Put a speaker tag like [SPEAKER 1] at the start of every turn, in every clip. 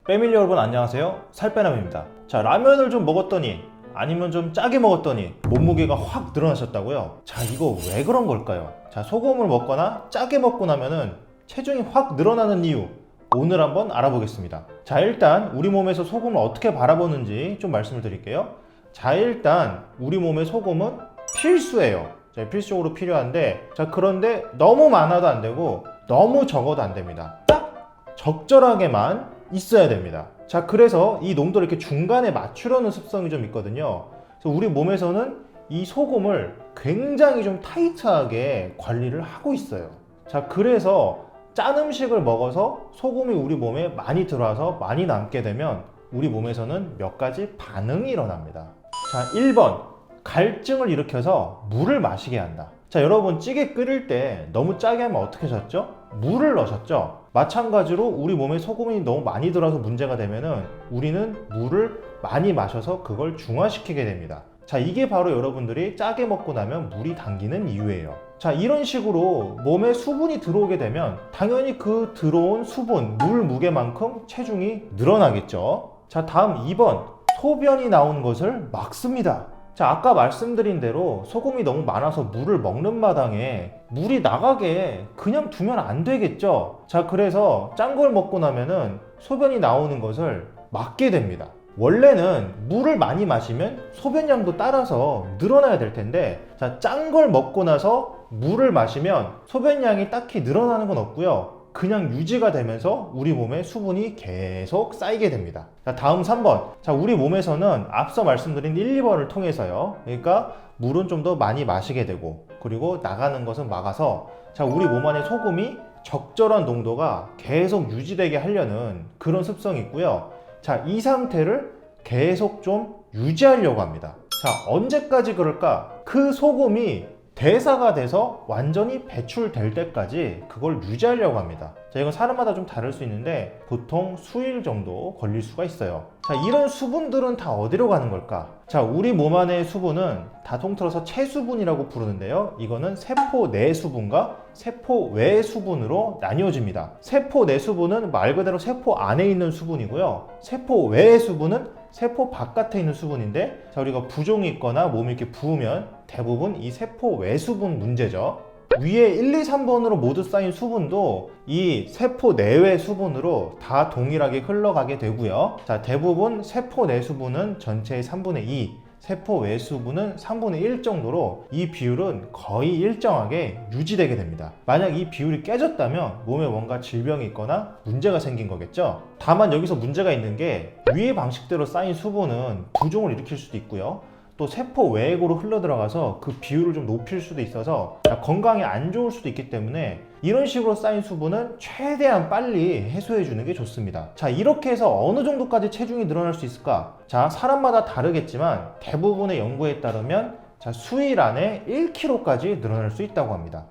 [SPEAKER 1] 패밀리 여러분 안녕하세요, 살빼남입니다. 자, 라면을 좀 먹었더니 아니면 좀 짜게 먹었더니 몸무게가 확 늘어나셨다고요? 자, 이거 왜 그런 걸까요? 자, 소금을 먹거나 짜게 먹고 나면은 체중이 확 늘어나는 이유, 오늘 한번 알아보겠습니다. 자, 일단 우리 몸에서 소금을 어떻게 바라보는지 좀 말씀을 드릴게요. 자, 일단 우리 몸의 소금은 필수예요. 자, 필수적으로 필요한데, 자, 그런데 너무 많아도 안 되고 너무 적어도 안 됩니다. 딱 적절하게만 있어야 됩니다. 자, 그래서 이 농도를 이렇게 중간에 맞추려는 습성이 좀 있거든요. 그래서 우리 몸에서는 이 소금을 굉장히 좀 타이트하게 관리를 하고 있어요. 자, 그래서 짠 음식을 먹어서 소금이 우리 몸에 많이 들어와서 많이 남게 되면 우리 몸에서는 몇 가지 반응이 일어납니다. 자, 1번, 갈증을 일으켜서 물을 마시게 한다. 자, 여러분 찌개 끓일 때 너무 짜게 하면 어떻게 하셨죠? 물을 넣으셨죠? 마찬가지로 우리 몸에 소금이 너무 많이 들어서 문제가 되면은 우리는 물을 많이 마셔서 그걸 중화시키게 됩니다. 자, 이게 바로 여러분들이 짜게 먹고 나면 물이 당기는 이유예요. 자, 이런 식으로 몸에 수분이 들어오게 되면 당연히 그 들어온 수분, 물 무게만큼 체중이 늘어나겠죠. 자, 다음 2번, 소변이 나오는 것을 막습니다. 자, 아까 말씀드린 대로 소금이 너무 많아서 물을 먹는 마당에 물이 나가게 그냥 두면 안 되겠죠. 자, 그래서 짠 걸 먹고 나면은 소변이 나오는 것을 막게 됩니다. 원래는 물을 많이 마시면 소변량도 따라서 늘어나야 될 텐데, 자, 짠 걸 먹고 나서 물을 마시면 소변량이 딱히 늘어나는 건 없고요. 그냥 유지가 되면서 우리 몸에 수분이 계속 쌓이게 됩니다. 자, 다음 3번. 자, 우리 몸에서는 앞서 말씀드린 1, 2번을 통해서요. 그러니까 물은 좀 더 많이 마시게 되고, 그리고 나가는 것은 막아서, 자, 우리 몸 안에 소금이 적절한 농도가 계속 유지되게 하려는 그런 습성이 있고요. 자, 이 상태를 계속 좀 유지하려고 합니다. 자, 언제까지 그럴까? 그 소금이 대사가 돼서 완전히 배출될 때까지 그걸 유지하려고 합니다. 자, 이건 사람마다 좀 다를 수 있는데 보통 수일 정도 걸릴 수가 있어요. 자, 이런 수분들은 다 어디로 가는 걸까? 자, 우리 몸 안의 수분은 다 통틀어서 체수분이라고 부르는데요. 이거는 세포 내 수분과 세포 외 수분으로 나뉘어집니다. 세포 내 수분은 말 그대로 세포 안에 있는 수분이고요. 세포 외 수분은 세포 바깥에 있는 수분인데, 자, 우리가 부종이 있거나 몸이 이렇게 부으면 대부분 이 세포 외 수분 문제죠. 위에 1, 2, 3번으로 모두 쌓인 수분도 이 세포 내외 수분으로 다 동일하게 흘러가게 되고요. 자, 대부분 세포 내 수분은 전체의 3분의 2, 세포 외 수분은 3분의 1 정도로 이 비율은 거의 일정하게 유지되게 됩니다. 만약 이 비율이 깨졌다면 몸에 뭔가 질병이 있거나 문제가 생긴 거겠죠. 다만 여기서 문제가 있는 게, 위의 방식대로 쌓인 수분은 부종을 일으킬 수도 있고요. 또 세포 외액으로 흘러들어가서 그 비율을 좀 높일 수도 있어서 건강에 안 좋을 수도 있기 때문에 이런 식으로 쌓인 수분은 최대한 빨리 해소해 주는 게 좋습니다. 자, 이렇게 해서 어느 정도까지 체중이 늘어날 수 있을까? 자, 사람마다 다르겠지만 대부분의 연구에 따르면 자, 수일 안에 1kg까지 늘어날 수 있다고 합니다.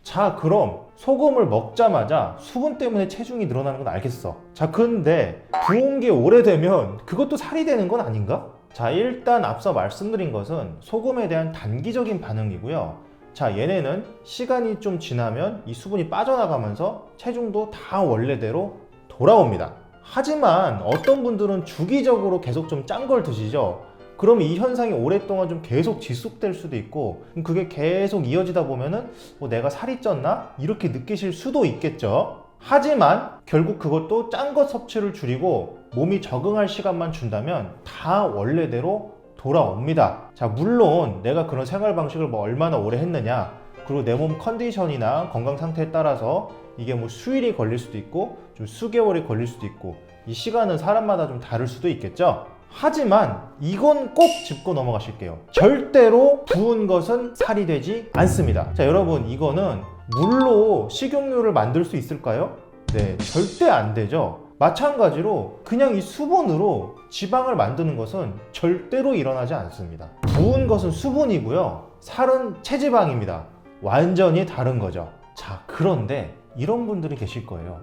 [SPEAKER 1] 자, 그럼 소금을 먹자마자 수분 때문에 체중이 늘어나는 건 알겠어. 자, 근데 부은 게 오래되면 그것도 살이 되는 건 아닌가? 자, 일단 앞서 말씀드린 것은 소금에 대한 단기적인 반응이고요. 자, 얘네는 시간이 좀 지나면 이 수분이 빠져나가면서 체중도 다 원래대로 돌아옵니다. 하지만 어떤 분들은 주기적으로 계속 좀 짠 걸 드시죠. 그럼 이 현상이 오랫동안 좀 계속 지속될 수도 있고, 그게 계속 이어지다 보면은 내가 살이 쪘나? 이렇게 느끼실 수도 있겠죠. 하지만 결국 그것도 짠 것 섭취를 줄이고 몸이 적응할 시간만 준다면 다 원래대로 돌아옵니다. 자, 물론 내가 그런 생활 방식을 얼마나 오래 했느냐, 그리고 내 몸 컨디션이나 건강 상태에 따라서 이게 수일이 걸릴 수도 있고 좀 수개월이 걸릴 수도 있고, 이 시간은 사람마다 좀 다를 수도 있겠죠. 하지만 이건 꼭 짚고 넘어가실게요. 절대로 부은 것은 살이 되지 않습니다. 자, 여러분, 이거는 물로 식용유를 만들 수 있을까요? 네, 절대 안 되죠. 마찬가지로 그냥 이 수분으로 지방을 만드는 것은 절대로 일어나지 않습니다. 부은 것은 수분이고요, 살은 체지방입니다. 완전히 다른 거죠. 자, 그런데 이런 분들이 계실 거예요.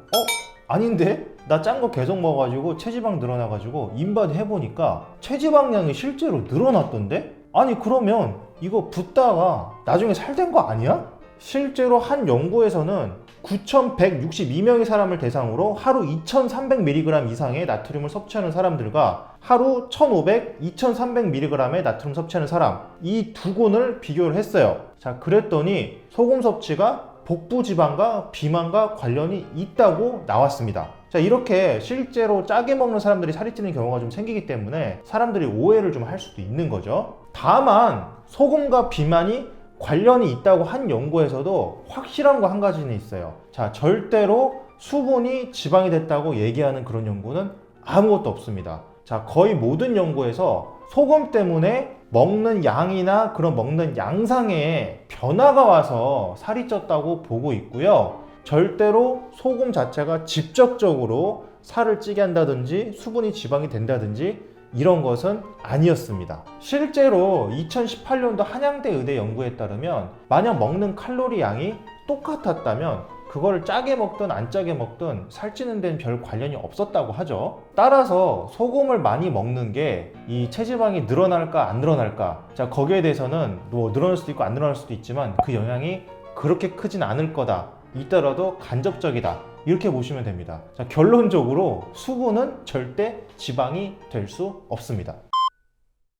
[SPEAKER 1] 아닌데? 나 짠 거 계속 먹어가지고 체지방 늘어나가지고 인바디 해보니까 체지방량이 실제로 늘어났던데? 아니, 그러면 이거 붓다가 나중에 살 된 거 아니야? 실제로 한 연구에서는 9,162명의 사람을 대상으로 하루 2,300mg 이상의 나트륨을 섭취하는 사람들과 하루 1,500, 2,300mg의 나트륨 섭취하는 사람, 이 두 군을 비교를 했어요. 자, 그랬더니 소금 섭취가 복부 지방과 비만과 관련이 있다고 나왔습니다. 자, 이렇게 실제로 짜게 먹는 사람들이 살이 찌는 경우가 좀 생기기 때문에 사람들이 오해를 좀 할 수도 있는 거죠. 다만 소금과 비만이 관련이 있다고 한 연구에서도 확실한 거 한 가지는 있어요. 자, 절대로 수분이 지방이 됐다고 얘기하는 그런 연구는 아무것도 없습니다. 자, 거의 모든 연구에서 소금 때문에 먹는 양이나 그런 먹는 양상에 변화가 와서 살이 쪘다고 보고 있고요. 절대로 소금 자체가 직접적으로 살을 찌게 한다든지 수분이 지방이 된다든지 이런 것은 아니었습니다. 실제로 2018년도 한양대 의대 연구에 따르면 만약 먹는 칼로리 양이 똑같았다면 그걸 짜게 먹든 안 짜게 먹든 살찌는 데는 별 관련이 없었다고 하죠. 따라서 소금을 많이 먹는 게 이 체지방이 늘어날까 안 늘어날까, 자, 거기에 대해서는 뭐 늘어날 수도 있고 안 늘어날 수도 있지만 그 영향이 그렇게 크진 않을 거다, 있더라도 간접적이다, 이렇게 보시면 됩니다. 자, 결론적으로 수분은 절대 지방이 될 수 없습니다.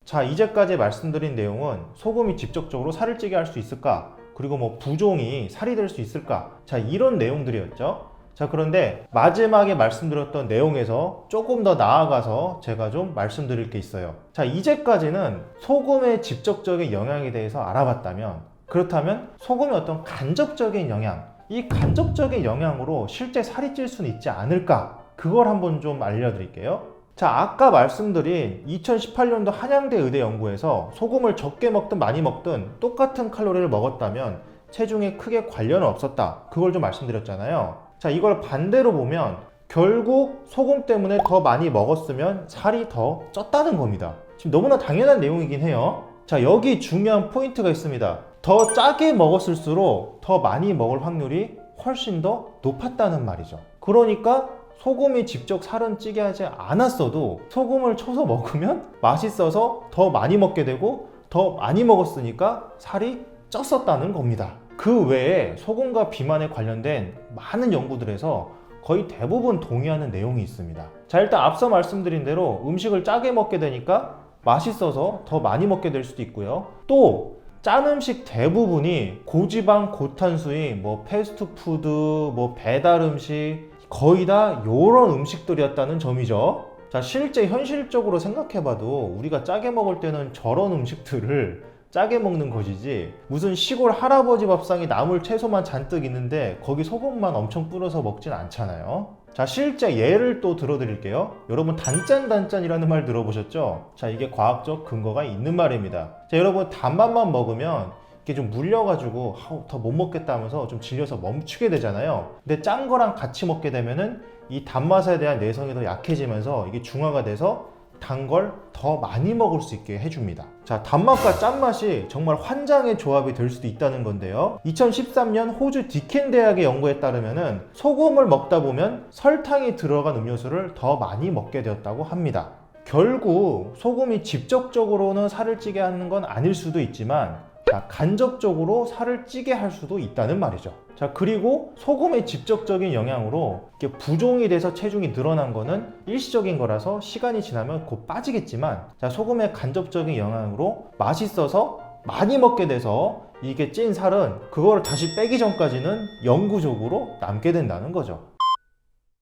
[SPEAKER 1] 자, 이제까지 말씀드린 내용은 소금이 직접적으로 살을 찌게 할 수 있을까, 그리고 뭐 부종이 살이 될 수 있을까, 자, 이런 내용들이었죠. 자, 그런데 마지막에 말씀드렸던 내용에서 조금 더 나아가서 제가 좀 말씀드릴 게 있어요. 자, 이제까지는 소금의 직접적인 영향에 대해서 알아봤다면, 그렇다면 소금의 어떤 간접적인 영향, 이 간접적인 영향으로 실제 살이 찔 수는 있지 않을까, 그걸 한번 좀 알려드릴게요. 자, 아까 말씀드린 2018년도 한양대 의대 연구에서 소금을 적게 먹든 많이 먹든 똑같은 칼로리를 먹었다면 체중에 크게 관련은 없었다, 그걸 좀 말씀드렸잖아요. 자, 이걸 반대로 보면 결국 소금 때문에 더 많이 먹었으면 살이 더 쪘다는 겁니다. 지금 너무나 당연한 내용이긴 해요. 자, 여기 중요한 포인트가 있습니다. 더 짜게 먹었을수록 더 많이 먹을 확률이 훨씬 더 높았다는 말이죠. 그러니까 소금이 직접 살은 찌게 하지 않았어도 소금을 쳐서 먹으면 맛있어서 더 많이 먹게 되고 더 많이 먹었으니까 살이 쪘었다는 겁니다. 그 외에 소금과 비만에 관련된 많은 연구들에서 거의 대부분 동의하는 내용이 있습니다. 자, 일단 앞서 말씀드린 대로 음식을 짜게 먹게 되니까 맛있어서 더 많이 먹게 될 수도 있고요. 또 짠 음식 대부분이 고지방, 고탄수인 뭐 패스트푸드, 뭐 배달 음식, 거의 다 요런 음식들이었다는 점이죠. 자, 실제 현실적으로 생각해봐도 우리가 짜게 먹을 때는 저런 음식들을 짜게 먹는 것이지, 무슨 시골 할아버지 밥상에 나물 채소만 잔뜩 있는데 거기 소금만 엄청 뿌려서 먹진 않잖아요. 자, 실제 예를 또 들어드릴게요. 여러분, 단짠단짠이라는 말 들어보셨죠? 자, 이게 과학적 근거가 있는 말입니다. 자, 여러분, 단맛만 먹으면 이게 좀 물려가지고 더 못 먹겠다 하면서 좀 질려서 멈추게 되잖아요. 근데 짠 거랑 같이 먹게 되면은 이 단맛에 대한 내성이 더 약해지면서 이게 중화가 돼서 단 걸 더 많이 먹을 수 있게 해줍니다. 자, 단맛과 짠맛이 정말 환장의 조합이 될 수도 있다는 건데요. 2013년 호주 디켄 대학의 연구에 따르면은 소금을 먹다 보면 설탕이 들어간 음료수를 더 많이 먹게 되었다고 합니다. 결국 소금이 직접적으로는 살을 찌게 하는 건 아닐 수도 있지만, 자, 간접적으로 살을 찌게 할 수도 있다는 말이죠. 자, 그리고 소금의 직접적인 영향으로 이렇게 부종이 돼서 체중이 늘어난 거는 일시적인 거라서 시간이 지나면 곧 빠지겠지만, 자, 소금의 간접적인 영향으로 맛있어서 많이 먹게 돼서 이게 찐 살은 그거를 다시 빼기 전까지는 영구적으로 남게 된다는 거죠.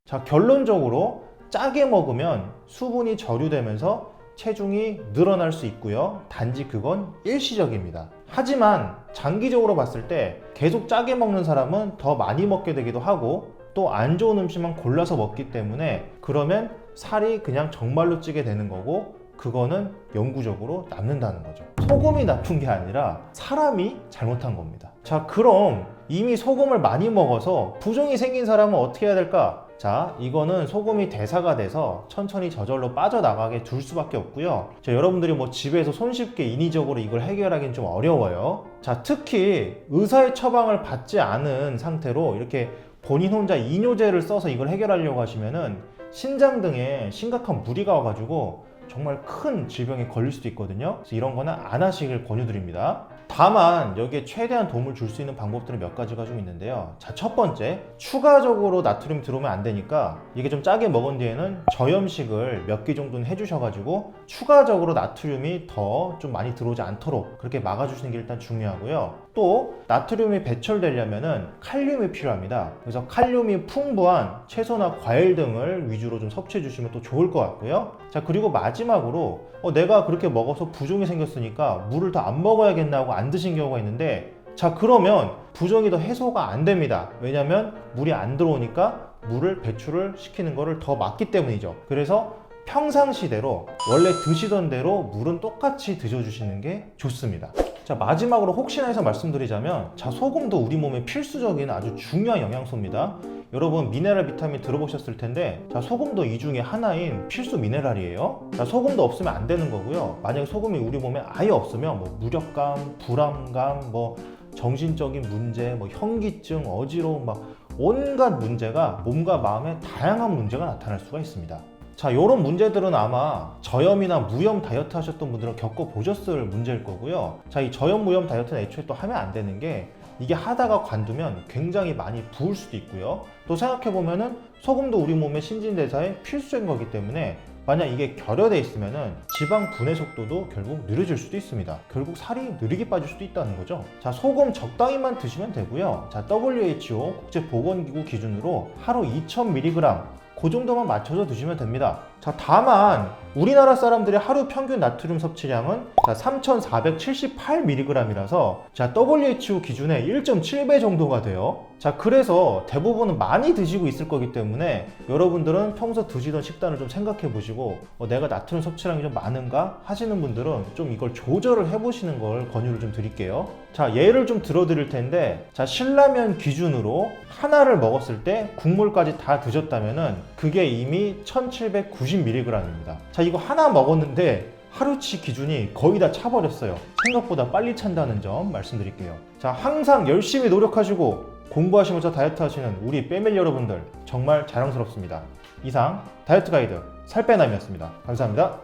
[SPEAKER 1] 자, 결론적으로 짜게 먹으면 수분이 저류되면서 체중이 늘어날 수 있고요. 단지 그건 일시적입니다. 하지만 장기적으로 봤을 때 계속 짜게 먹는 사람은 더 많이 먹게 되기도 하고, 또 안 좋은 음식만 골라서 먹기 때문에 그러면 살이 그냥 정말로 찌게 되는 거고, 그거는 영구적으로 남는다는 거죠. 소금이 나쁜 게 아니라 사람이 잘못한 겁니다. 자, 그럼 이미 소금을 많이 먹어서 부종이 생긴 사람은 어떻게 해야 될까? 자, 이거는 소금이 대사가 돼서 천천히 저절로 빠져나가게 둘 수밖에 없고요. 자, 여러분들이 뭐 집에서 손쉽게 인위적으로 이걸 해결하기는 좀 어려워요. 자, 특히 의사의 처방을 받지 않은 상태로 이렇게 본인 혼자 이뇨제를 써서 이걸 해결하려고 하시면은 신장 등에 심각한 무리가 와가지고 정말 큰 질병에 걸릴 수도 있거든요. 그래서 이런 거는 안 하시길 권유드립니다. 다만 여기에 최대한 도움을 줄 수 있는 방법들은 몇 가지가 좀 있는데요. 자, 첫 번째, 추가적으로 나트륨이 들어오면 안 되니까 이게 좀 짜게 먹은 뒤에는 저염식을 몇 개 정도는 해주셔가지고 추가적으로 나트륨이 더 좀 많이 들어오지 않도록 그렇게 막아주시는 게 일단 중요하고요. 또 나트륨이 배출되려면은 칼륨이 필요합니다. 그래서 칼륨이 풍부한 채소나 과일 등을 위주로 좀 섭취해 주시면 또 좋을 것 같고요. 자, 그리고 마지막으로 내가 그렇게 먹어서 부종이 생겼으니까 물을 더 안 먹어야겠나 하고 안 드신 경우가 있는데, 자, 그러면 부종이 더 해소가 안 됩니다. 왜냐면 물이 안 들어오니까 물을 배출을 시키는 거를 더 막기 때문이죠. 그래서 평상시대로 원래 드시던 대로 물은 똑같이 드셔주시는 게 좋습니다. 자, 마지막으로 혹시나 해서 말씀드리자면, 자, 소금도 우리 몸에 필수적인 아주 중요한 영양소입니다. 여러분 미네랄 비타민 들어보셨을 텐데, 자, 소금도 이 중에 하나인 필수 미네랄이에요. 자, 소금도 없으면 안 되는 거고요. 만약에 소금이 우리 몸에 아예 없으면 뭐 무력감, 불안감, 뭐 정신적인 문제, 뭐 현기증, 어지러움, 막 온갖 문제가 몸과 마음에 다양한 문제가 나타날 수가 있습니다. 자, 이런 문제들은 아마 저염이나 무염 다이어트 하셨던 분들은 겪어보셨을 문제일 거고요. 자, 이 저염 무염 다이어트는 애초에 또 하면 안 되는 게, 이게 하다가 관두면 굉장히 많이 부을 수도 있고요. 또 생각해보면은 소금도 우리 몸의 신진대사에 필수적인 거기 때문에 만약 이게 결여돼 있으면은 지방 분해 속도도 결국 느려질 수도 있습니다. 결국 살이 느리게 빠질 수도 있다는 거죠. 자, 소금 적당히만 드시면 되고요. 자, WHO 국제보건기구 기준으로 하루 2000mg 그 정도만 맞춰서 드시면 됩니다. 자, 다만 우리나라 사람들의 하루 평균 나트륨 섭취량은 3478mg이라서 자, WHO 기준의 1.7배 정도가 돼요. 자, 그래서 대부분은 많이 드시고 있을 거기 때문에 여러분들은 평소 드시던 식단을 좀 생각해 보시고 내가 나트륨 섭취량이 좀 많은가 하시는 분들은 좀 이걸 조절을 해 보시는 걸 권유를 좀 드릴게요. 자, 예를 좀 들어 드릴 텐데, 자, 신라면 기준으로 하나를 먹었을 때 국물까지 다 드셨다면은 그게 이미 1790mg입니다. 자, 이거 하나 먹었는데 하루치 기준이 거의 다 차버렸어요. 생각보다 빨리 찬다는 점 말씀드릴게요. 자, 항상 열심히 노력하시고 공부하시면서 다이어트 하시는 우리 패밀리 여러분들 정말 자랑스럽습니다. 이상 다이어트 가이드 살빼남이었습니다. 감사합니다.